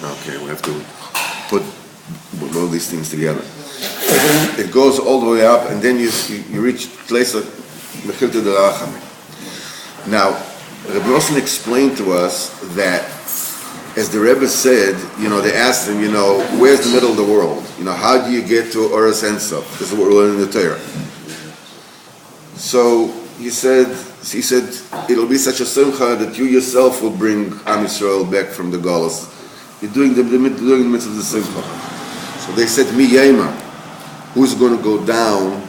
Okay, we have to put all these things together. It goes all the way up, and then you reach place of Likutei de Rachamim. Now, Rebbe Nosson explained to us that, as the Rebbe said, they asked him, where's the middle of the world? How do you get to Oros Ein Sof? This is what we're learning in the Torah. So he said, it'll be such a simcha that you yourself will bring Am Yisrael back from the Galus. You're doing the midst of the simcha. So they said, Mi Yema, who's going to go down,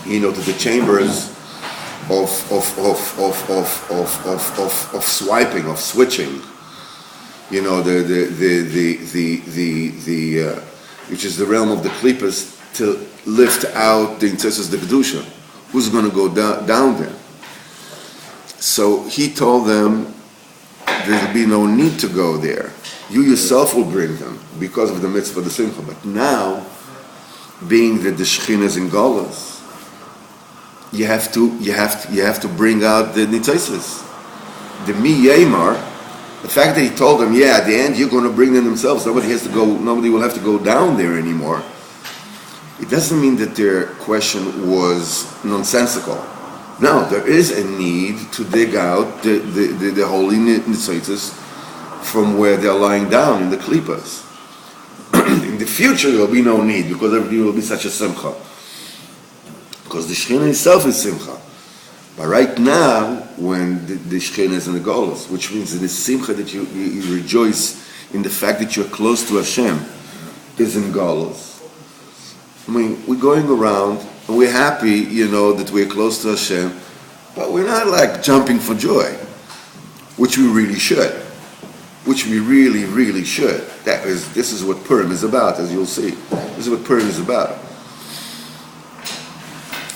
to the chambers of swiping, of switching, which is the realm of the klippas, to lift out the interests of the kedusha. Who's going to go down there? So he told them there'll be no need to go there. You yourself will bring them because of the mitzvah of the simcha. But now, being that the Shekhinah is in Galus, you have to bring out the nitzosos. The mi yemar, the fact that he told them, at the end you're going to bring them themselves. Nobody will have to go down there anymore. It doesn't mean that their question was nonsensical. No, there is a need to dig out the holy nitzosos from where they're lying down in the klippas. In the future, there will be no need because everything will be such a simcha. Because the Shekhinah itself is simcha. But right now, when the Shekhinah is in the Golus, which means that the simcha that you rejoice in the fact that you're close to Hashem is in Golus. I mean, we're going around and we're happy, that we're close to Hashem, but we're not like jumping for joy, which we really should. Which we really, really should. This is what Purim is about, as you'll see. This is what Purim is about.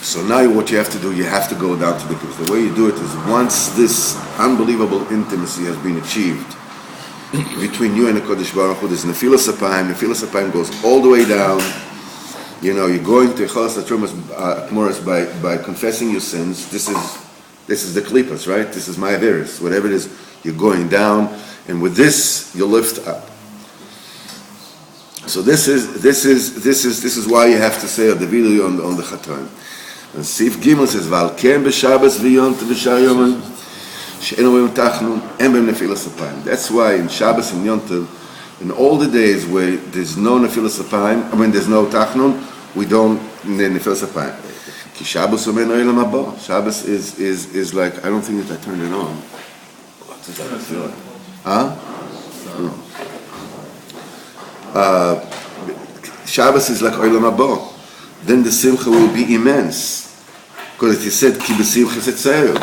So now what you have to do, you have to go down to the klippas. The way you do it is once this unbelievable intimacy has been achieved between you and the Kodesh Baruch Hu, there's Nefilas Apaim. Nefilas Apaim goes all the way down. You're going to Chalas Atmoras by confessing your sins. This is the klippas, right? This is my averis. Whatever it is, you're going down. And with this, you lift up. So this is why you have to say a Davidu on the Chatan. And Sif Gimel says, "Val ken b'Shabbos v'Yom Tov v'Shar Yomim she'enu b'Yom Tachnun en b'Yom Nefilas Apaim." That's why in Shabbos and Yom Tov, in all the days where there's no Nefilas Apaim, there's no Tachnun, we don't Nefilas Apaim. Ki Shabbos omen oilam haba. Shabbos is like, I don't think that I turned it on. What does that feel like? Shabbos is like Olam Haba. Then the simcha will be immense. Because he said, Ki b'simcha tetzeru.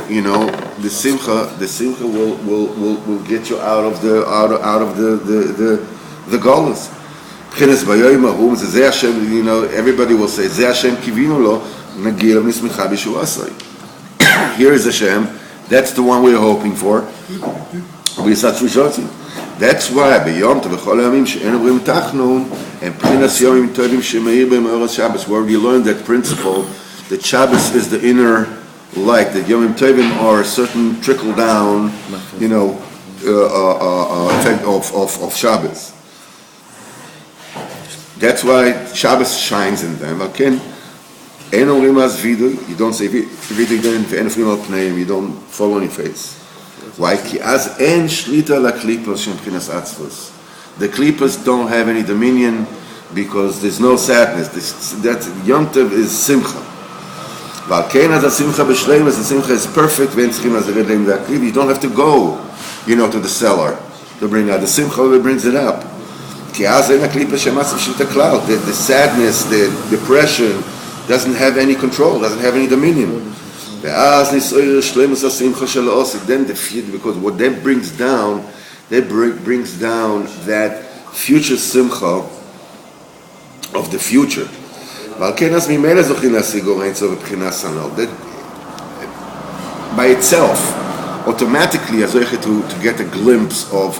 The simcha will get you out of the galus. B'chinas bayoyim ahum, Zeh Hashem, everybody will say, Zeh Hashem kivinu lo, nagil nismicha b'shuasai. Here is Hashem. That's the one we're hoping for. We such rejoicing. That's why b'Yom Tov v'chol hayamim she'enu b'rim tachnun and b'chinas yomim tovim shemeir b'hem oros Shabbos, where we learn that principle that Shabbos is the inner light, that Yomim Tovim are a certain trickle down, effect of Shabbos. That's why Shabbos shines in them. Okay, you don't say vidu, you don't fall on your face. Why? The klippas don't have any dominion because there's no sadness. That Yom Tov is simcha. The simcha is perfect. You don't have to go, to the cellar to bring out the simcha. Brings it up. The sadness, the depression doesn't have any control, doesn't have any dominion. Then the because what that brings down, brings down that future simcha of the future. That by itself, automatically, to get a glimpse of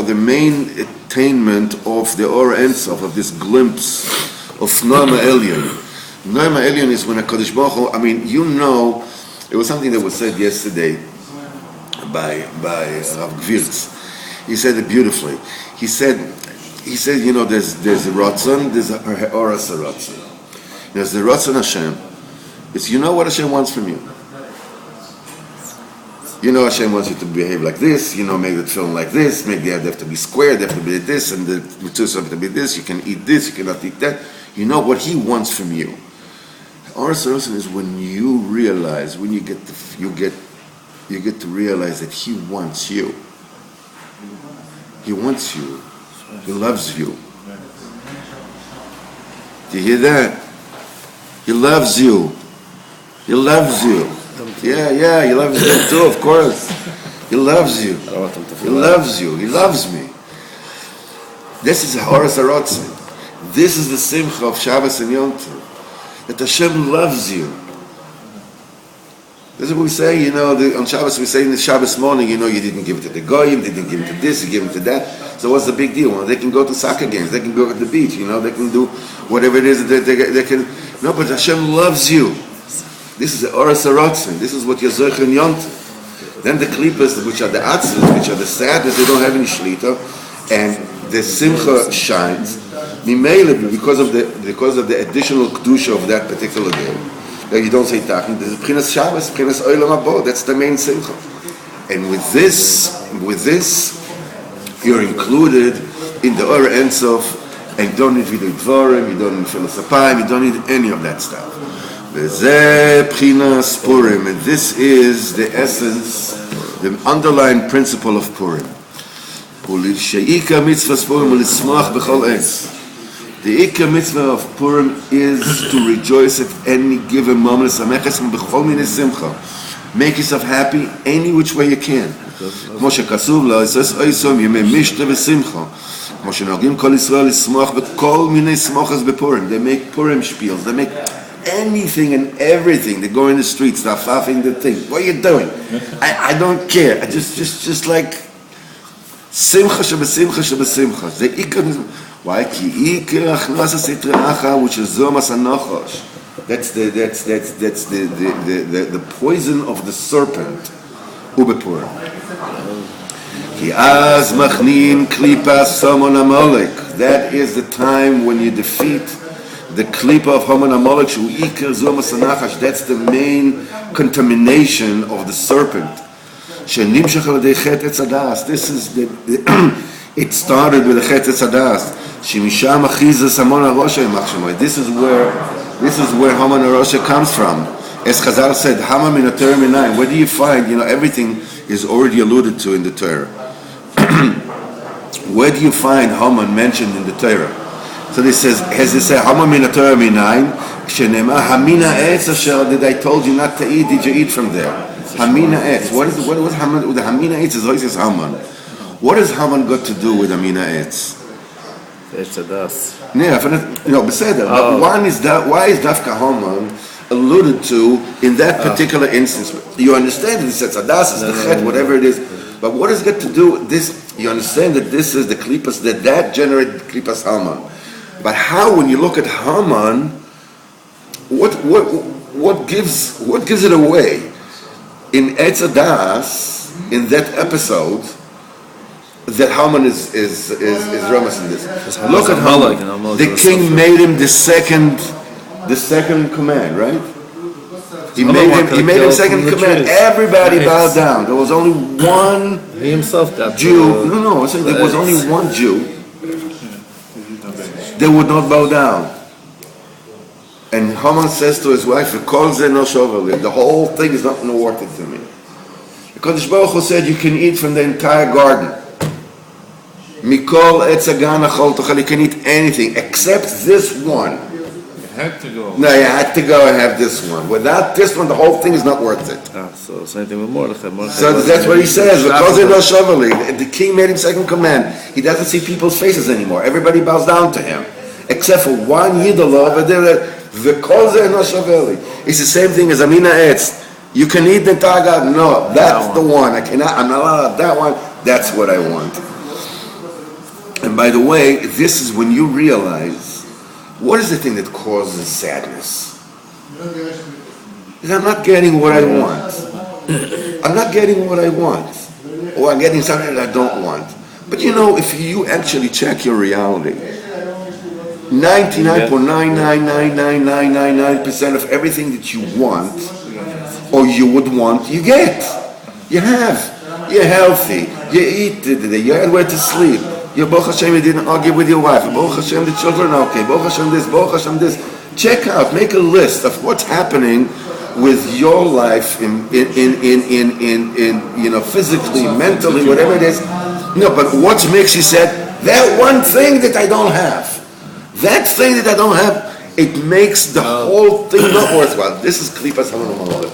the main attainment of the Or Ein Sof, of this glimpse of Noam Elyon. Noam Elyon is when a Kodesh Baruch Hu, it was something that was said yesterday by Rav Gvirtz. He said it beautifully. He said, there's a Ratzon, there's a Oras Ratzon. There's the Ratzon Hashem. It's what Hashem wants from you. Hashem wants you to behave like this, make the film like this, make the head have to be square, they have to be this, and the mitzvahs have to be this, you can eat this, you cannot eat that. You know what He wants from you. Oras Ratzon is when you realize, when you get to realize that He wants you. He wants you. He loves you. Do you hear that? He loves you. He loves you. Yeah, he loves you too, of course. He loves you. He loves you. He loves me. This is Oras Ratzon. This is the simcha of Shabbos and Yom Tov. That Hashem loves you. This is what we say, on Shabbos we say in the Shabbos morning, you didn't give it to the Goyim, they didn't give it to this, you give it to that. So what's the big deal? Well, they can go to soccer games, they can go to the beach, they can do whatever it is that they can. No, but Hashem loves you. This is the Oras Ratzon. This is what you're Zocher and Yom Tov. Then the Klippas, which are the Atzvus, which are the sadness, they don't have any Shlita, and the Simcha shines. Mimele, because of the additional Kedusha of that particular day. That you don't say Tachin, this is B'chinas Shabbos, B'chinas Olam Habo, that's the main Simcha. And with this, you're included in the Or Ein Sof, and you don't need Vidui Dvorim, you don't need Nefilas Apaim, you don't need any of that stuff. V'zeh B'chinas Purim, and this is the essence, the underlying principle of Purim. She'ika mitzvahs Purim u'lismach b'chol etz. The Ikka mitzvah of Purim is to rejoice at any given moment. Make yourself happy any which way you can. כמו שכתוב לו, "Oisom yemei mishta v'simcha." כמו שנוהגים כל ישראל לשמוח בכל מיני שמחות בפורים. They make Purim spiels. They make anything and everything. They go in the streets, they're faffing the thing. What are you doing? I don't care. I just like simcha shebesimcha shebesimcha. The Ikka mitzvah. Why? Which is Zomas Anochosh. That's the poison of the serpent. Ubepur. That is the time when you defeat the klipa of Haman Amalek. That's the main contamination of the serpent. This is the it started with the Chetz Hadas. This is where Haman HaRosha comes from. As Chazal said, Haman min HaTorah minayin. Where do you find, everything is already alluded to in the Torah. Where do you find Haman mentioned in the Torah? So this says, as they say, Haman min HaTorah minayin, Shenema Hamina Etz Asher, that I told you not to eat, did you eat from there? Hamina Etz. What was Haman? The Hamina Etz is always Haman. What has Haman got to do with Hamina Etz? Etz Hadas. Beseder. But why is Dafka Haman alluded to in that particular instance? You understand that it's Etz Hadas, it's the Chet, whatever it is. But what has got to do with this? You understand that this is the Klipas, that generated Klipas Haman. But how, when you look at Haman, what gives it away? In Etz Hadas, in that episode, that Haman is Ramas in this. Look at Haman. The king made him the second command, right? He made him second command. Everybody bowed down. There was only one he himself got Jew. No. There was only one Jew. They would not bow down. And Haman says to his wife, the whole thing is not worth it to me. The Kodesh Baruch Hu said you can eat from the entire garden. Mikol etz hagan achol tochel, you can eat anything except this one. You had to go. No, you had to go and have this one. Without this one, the whole thing is not worth it. So same thing with Mordechai. So that's what he says. The king made him second command. He doesn't see people's faces anymore. Everybody bows down to him, except for one Yidol over there. It's the same thing as Amina Etz. You can eat the entire garden. No, that's the one. I'm not allowed that one. That's what I want. And by the way, this is when you realize, what is the thing that causes sadness? Is I'm not getting what I want. I'm not getting what I want, or I'm getting something that I don't want. But if you actually check your reality, 99.9999999% of everything that you want, or you would want, you get. You have. You're healthy. You eat today. You had where to sleep. Baruch Hashem, you didn't argue with your wife. Baruch Hashem, the children are okay. Baruch Hashem this, Baruch Hashem this. Check out, make a list of what's happening with your life in physically, mentally, whatever it is. No, but what makes you sad? That one thing that I don't have. That thing that I don't have, it makes the whole thing not worthwhile. This is Klipas Haman Amalek.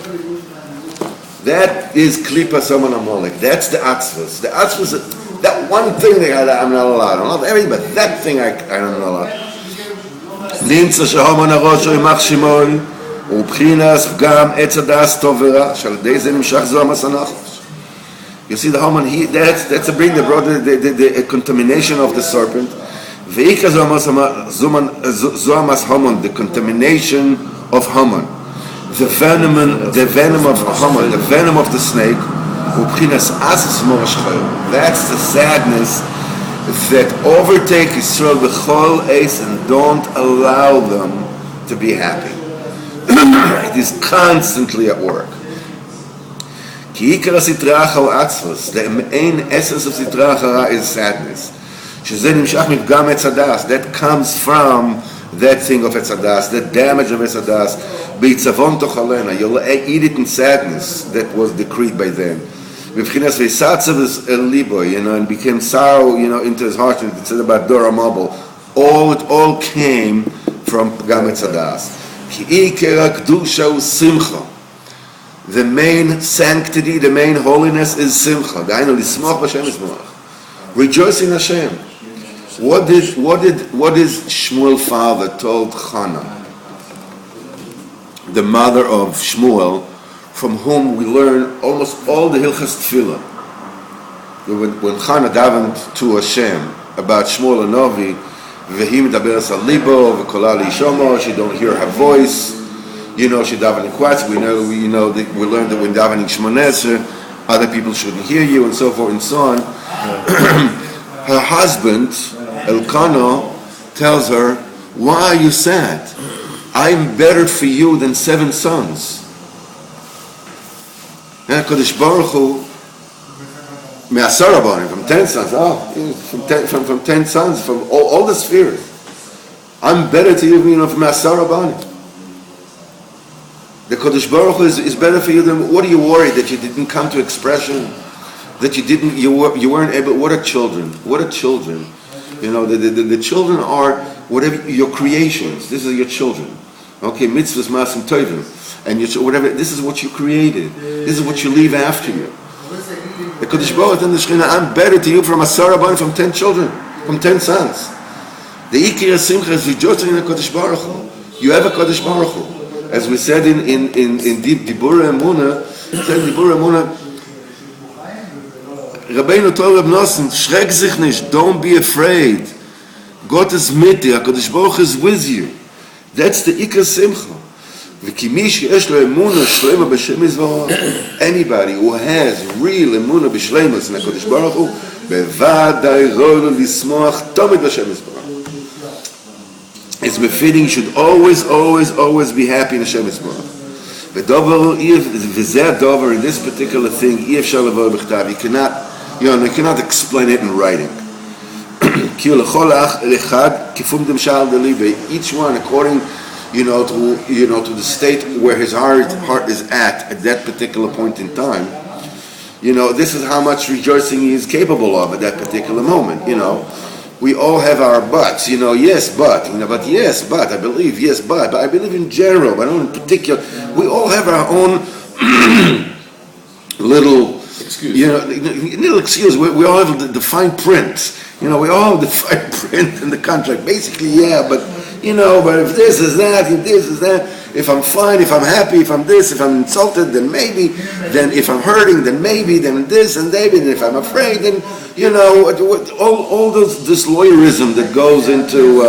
That is Klipas Haman Amalek. That's the Atzvus. The Atzvus is that one thing that I'm not allowed. I'm not everything, but that thing I'm not allowed. Nimtza shehaman harosho imach shimon ubchinas gam etz hadas tov v'ra shal yedei ze nimshach zohar masanachos. You see the Haman, that's a bring that brought the contamination of the serpent. Ve'ika zohar mas Haman, the contamination of Haman, the venom of Haman, the venom of the snake. That's the sadness that overtake Israel b'chol eis and don't allow them to be happy. It is constantly at work. Ki ikar sitra achar atzvus, the main essence of sitra achara is sadness. Shezeh nimshach mifgam etz hadas, that comes from that thing of etz hadas, the damage of etz hadas. Beitzavon tochalena, you'll eat it in sadness that was decreed by them. And became sorrow, into his heart. And it said about Dora Mabel. It all came from Pgam Etz Hadas. The main sanctity, the main holiness is Simcha. Rejoice in Hashem. What did Shmuel's father told Chana, the mother of Shmuel, from whom we learn almost all the Hilchas Tefillah? When Chana davened to Hashem about Shmuel and Novi, Vehi medaber al libo, v'kola li'ishomo, she don't hear her voice, she davening quiet. We learned that when davening Shmoneser, other people shouldn't hear you, and so forth and so on. Her husband, Elkanah, tells her, why are you sad? I'm better for you than 7 sons. Kodesh Baruch Hu, from 10 sons, from 10 sons, from all the spheres. I'm better to you, from Me'asar Rabbanim. The Kodesh Baruch Hu is better for you than. What are you worried that you didn't come to expression? That you weren't able. What are children? The children are whatever your creations. This is your children. Okay, mitzvahs, masim tovim, and whatever. This is what you created. This is what you leave after you. The Kodesh Baruch Hu and the Shekhinah, I'm better to you from Asar Rabban, from 10 children, from 10 sons. The Ikir Simcha is rejoicing in the Kodesh Baruch Hu. You have a Kodesh Baruch Hu. As we said in Dibur Emunah, Rabbeinu told Reb Nosson, Schreck sich nicht, don't be afraid. God is mit dir, HaKadosh Baruch Hu is with you. That's the Ikar Simcha. Anybody who has real emunah b'shleimus in HaKadosh Baruch Hu, bevadai ro'lo lismoach tomid b'Hashem Yisborach. It's befitting, you should always be happy in Hashem Yisborach. V'zeh dover, in this particular thing, you cannot explain it in writing. Each one according to the state where his heart is at that particular point in time. This is how much rejoicing he is capable of at that particular moment. We all have our buts, yes, but, I believe, yes, but I believe in general, but not in particular. We all have our own little excuse. We all have the fine print. We all have the fine print in the contract. Basically, yeah, but if this is that, if I'm fine, if I'm happy, if I'm this, if I'm insulted, then maybe, then if I'm hurting, then maybe, then this and maybe, and if I'm afraid, then, all this lawyerism that goes into,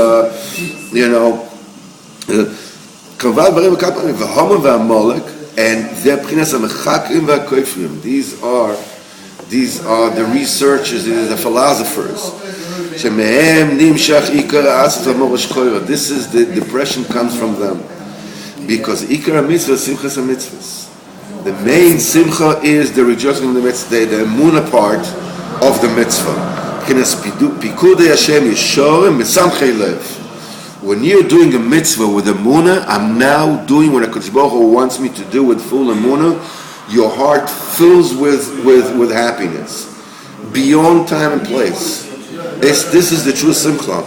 And these are the researchers, these are the philosophers. This is the depression comes from them. Because Ikar mitzvah, simchas mitzvahs. The main simcha is the rejoicing of the mitzvah, the emunah part of the mitzvah. When you're doing a mitzvah with emunah, I'm now doing what HaKadosh Baruch Hu wants me to do with full emunah. Your heart fills with happiness beyond time and place. This is the true simcha.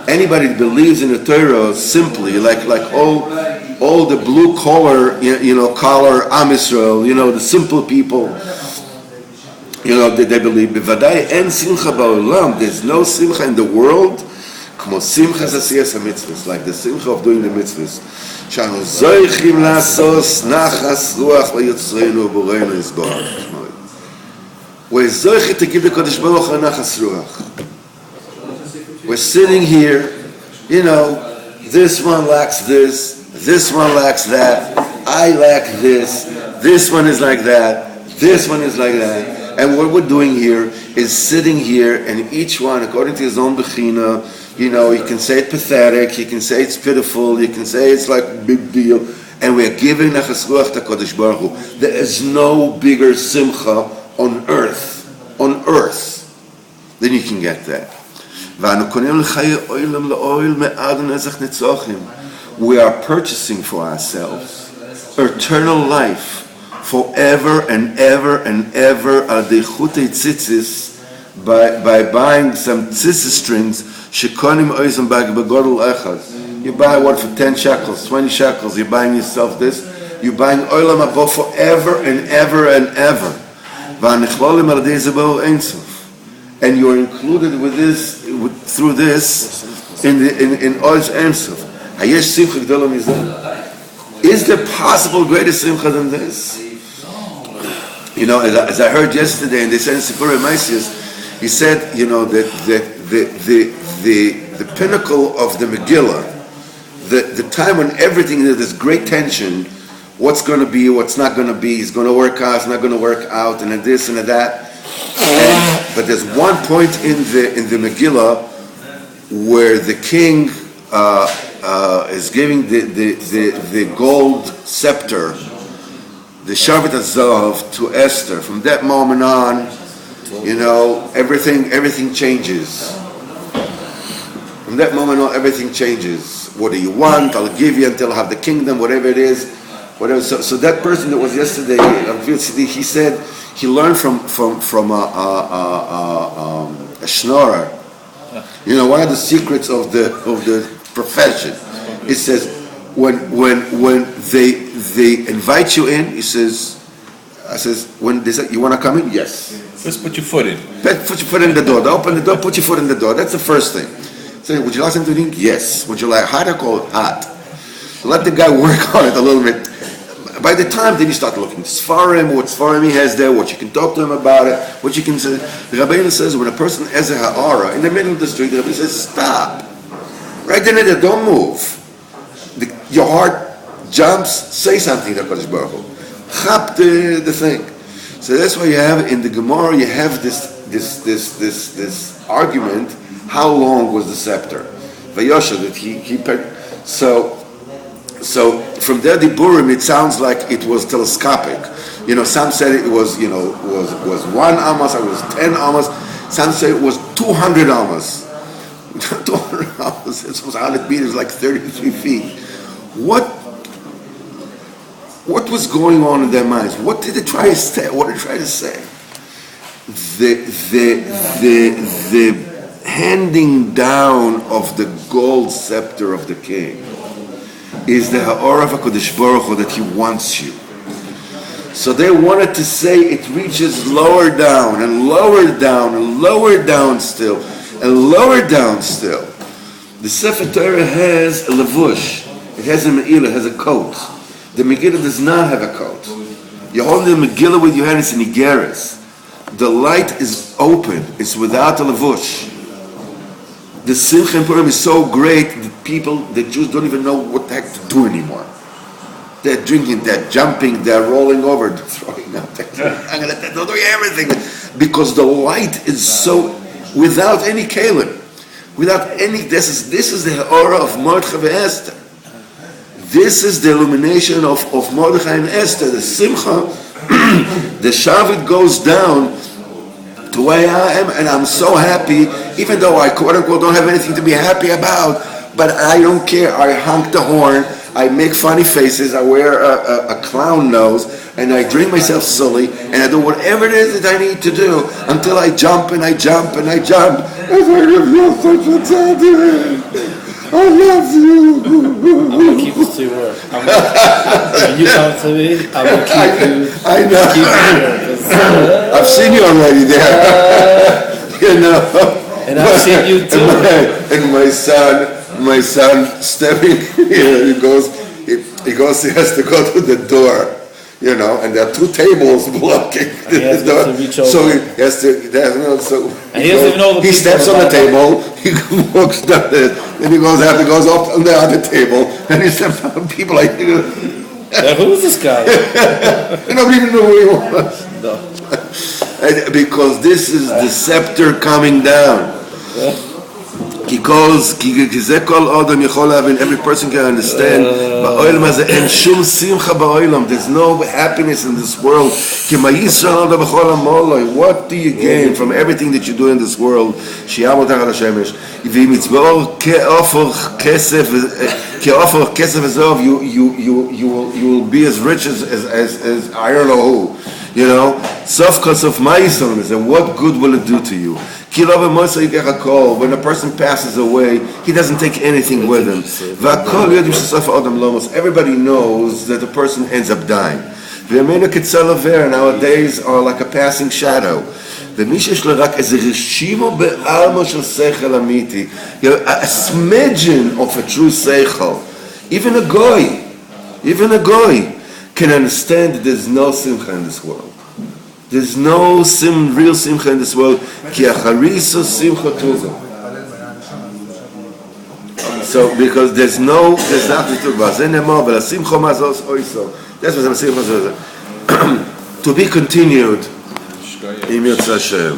Anybody that believes in the Torah simply, like all the blue collar, collar Am Yisrael, the simple people, they believe. There's no simcha in the world like the simcha of doing the mitzvahs. We're zoichet to give the Kodesh Baruch Hu nachas ruach. We're sitting here, this one lacks this one lacks that, I lack this one is like that, this one is like that. And what we're doing here is sitting here, and each one, according to his own bechina, you can say it's pathetic, you can say it's pitiful, you can say it's like a big deal, and we're giving nachas ruach to Kodesh Baruch Hu. There is no bigger simcha on earth, then you can get that. We are purchasing for ourselves eternal life forever and ever and ever al Likutei tzitzis by buying some tzitzis strings. You buy one for 10 shekels, 20 shekels, you're buying yourself this, you're buying olam haba forever and ever and ever. And you're included with this, through this, in Oz Ensof. Is there possible greater simcha than this? As I heard yesterday, and they said in Sipurei Maisius, he said, that the pinnacle of the Megillah, the time when everything, there's great tension, what's going to be, what's not going to be, is going to work out, it's not going to work out, and this and that. But there's one point in the Megillah where the king is giving the gold scepter, the Shavit Azav, to Esther. From that moment on, everything changes. From that moment on, everything changes. What do you want? I'll give you until I have the kingdom, whatever it is. Whatever. So that person that was yesterday, he said he learned from a schnorrer. One of the secrets of the profession. It says when they invite you in, he says, when they say, you want to come in? Yes. First put your foot in. Put your foot in the door. Open the door, put your foot in the door. That's the first thing. Say, would you like something to drink? Yes. Would you like hot or cold? Hot. Let the guy work on it a little bit. By the time then you start looking at Sfarim, what Sfarim he has there, what you can talk to him about it, what you can say. The Rabbeinu says when a person has a ha'ara in the middle of the street, the Rabbeinu says, stop. Right then and there, don't move. Your heart jumps, say something to HaKadosh Baruch Hu. Chap the thing. So that's why you have in the Gemara, you have this argument, how long was the scepter? Vayosha, that so from there Diburim, it sounds like it was telescopic. Some said it was 1 amos, it was 10 amos. Some said it was 200 amos. 200 amos. It was 100 meters, like 33 feet. What was going on in their minds? What did they try to say? What did they try to say? The handing down of the gold scepter of the king is the ha'or of HaKadosh Baruch Hu, that he wants you. So they wanted to say it reaches lower down and lower down and lower down still and lower down still. The Sefer Torah has a levush. It has a me'ilah, it has a coat. The Megillah does not have a coat. You hold the Megillah with your hand, it's in Igeres. The light is open, it's without a levush. The Simcha in Purim is so great that people, the Jews don't even know what the heck to do anymore. They're drinking, they're jumping, they're rolling over, they're throwing up, they're doing everything. Because the light is so, without any kalim, without any, this is the aura of Mordechai and Esther. This is the illumination of Mordechai and Esther, the simcha, the shavit goes down to where I am, and I'm so happy, even though I quote unquote don't have anything to be happy about, but I don't care. I honk the horn, I make funny faces, I wear a clown nose, and I drink myself silly, and I do whatever it is that I need to do until I jump and I jump and I jump. It's like, you're such a tzaddik. I love you. I'm gonna keep this to your word. When you come to me, I'm gonna keep you. I know. Keep you here, I've seen you already there. You know. And I've seen you too. And my son stepping here, he has to go to the door, you know, and there are two tables blocking the door. So he has to, and he doesn't even know the he steps on the table, he walks down it, and he goes up on the other table, and he steps on people like, who's this guy? You don't even know who he was. No. Because this is the scepter coming down. Because every person can understand. There's no happiness in this world. What do you gain from everything that you do in this world? You will be as rich as I don't know who. You know, and what good will it do to you? When a person passes away, he doesn't take anything with him. Everybody knows that the person ends up dying. And our days are like a passing shadow. A smidgen of a true seichel, even a goy can understand that there's no simcha in this world. There's no real simcha in this world. So because there's nothing to talk about. That's what I'm saying. To be continued. Im Yirtzeh Hashem.